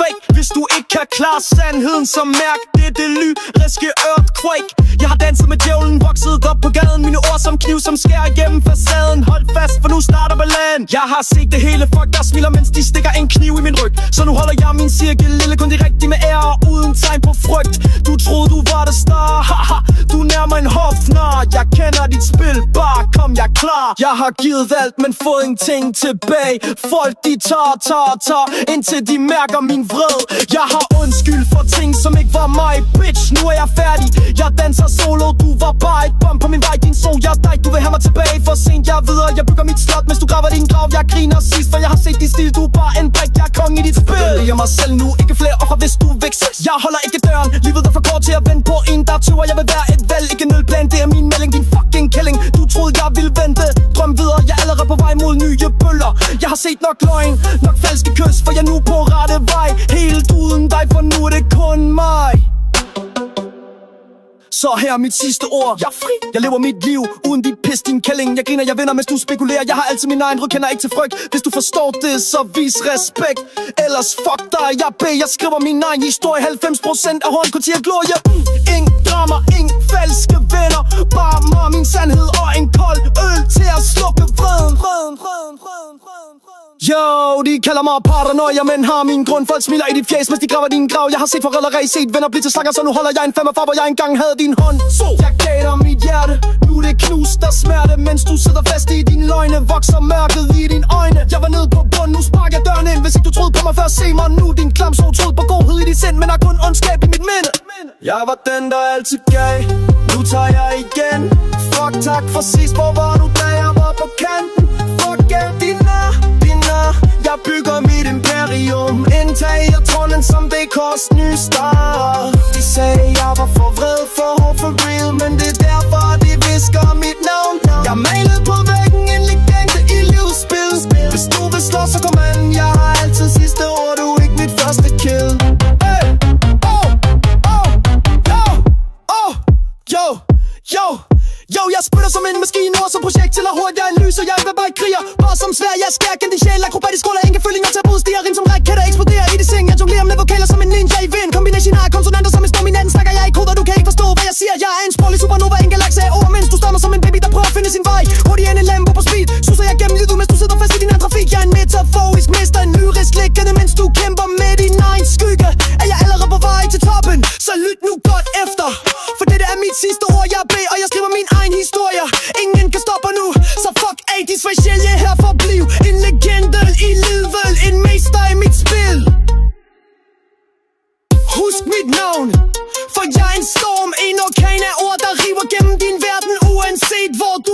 fake. Hvis du ikke kan klare sandheden, så mærk det lyriske earthquake. Jeg har danset med djævlen, vokset op på gaden. Mine ord som kniv, som skærer igennem facaden. Hold fast, for nu starter balladen. Jeg har set det hele, folk der smiler, mens de stikker en kniv i min ryg. Så nu holder jeg min cirkel lille, kun de rigtige med ære og uden tegn på frygt. Du troede du var det star, haha, du nærmer en hofnar. Jeg kender dit spil, bare kom, jeg er klar. Jeg har givet alt, men fået ingenting tilbage. Folk de tager, indtil de mærker min vred. Jeg har undskyld for ting, som ikke var mig, bitch, nu er jeg færdig. Jeg danser solo, du var bare et bom på min vej. Din sol, jeg er dig, du vil have mig tilbage for sent. Jeg ved, jeg bygger mit slot, mens du graver din grav. Jeg griner sidst, for jeg har set din stil. Du er bare en brik, jeg er konge i dit spil. Jeg vælger mig selv nu, ikke flere offer, hvis du væk. Jeg holder ikke døren, livet er for kort til at vente på en, der tøver. Jeg vil være et valg, ikke en nødplan, det er min melding. Din fucking kælling, du troede jeg ville vente. Drøm videre, jeg er allerede på vej mod nye bøller. Jeg har set nok løgn, nok falske kys, for jeg er nu på rette vej. Helt uden dig, for nu er det kun mig. Så her er mit sidste ord. Jeg er fri. Jeg lever mit liv uden dit pis, din kælling. Jeg griner, jeg vinder, mens du spekulerer. Jeg har altid min egen ryg, kender ikke til frygt. Hvis du forstår det, så vis respekt. Ellers fuck dig, jeg skriver min egen historie. 90% af håndkultur glorie. Ingen drama, ingen falske venner. Bare mig, min sandhed og en kold øl til at slukke vreden. Yo, de kalder mig paranoia, men har min grund. Folk smiler i dit fjes, mens de graver din grav. Jeg har set forræderi, set venner blive til slanger, så nu holder jeg en femmer for, hvor jeg engang havde din hånd. Så jeg gav dig mit hjerte, nu er det knust af smerte. Mens du sidder fast i dine løgne, vokser mørket i dine øjne. Jeg var nede på bunden, nu sparker jeg døren ind. Hvis ikke du troede på mig før, se mig nu. Din klam så troede på godhed i dit sind, men har kun ondskab i mit minde. Jeg var den, der altid gav, nu tager jeg igen. Fuck tak for sidst, hvor var du, da jeg var på kanten. Fuck alt dine jeg bygger mit imperium. Indtag jeg tronen som det kost ny start. De sagde jeg var for vred, for hård, for real, men det er derfor de visker mit navn. Jeg malede på væggen en legende i livsspil. Hvis du vil slå, så kom an. Jeg har altid sidste ord, du er ikke mit første kill. Hey, yo, jeg spytter som en maskine, ord som projekt til at hurtigt jeg er lys, og jeg vil bare kriger. Bare som svær, jeg skærer gennem din sjæl. Akrobatisk ruller, ingen føling og tabuds. De har rim som raketter, eksploderer i det seng. Jeg jonglerer med vokaler som en ninja i vind. Kombination af konsonanter som en storm i natten. Snakker jeg i koder, du kan ikke forstå, hvad jeg siger. Jeg er en sproglig supernova, en galakse af ord. Mens du stammer som en baby, der prøver at finde sin vej. Hurtigere end en Lambo på speed. Suser jeg gennem livet, mens du sidder fast i din anden trafik. Jeg er en metaforisk mester, en lyrisk liggende, mens du kæmper med din egen skygge. Er jeg allerede på vej til toppen, så lyt nu godt efter. For dette er mit sidste ord, jeg beder, og jeg skriver min egen historie. Ingen kan stoppe nu, så fuck af de specielle her for bliv. En legende i livet, en mester i mit spil. Husk mit navn, for jeg er en storm, en orkan af ord, der river gennem din verden. Uanset hvor du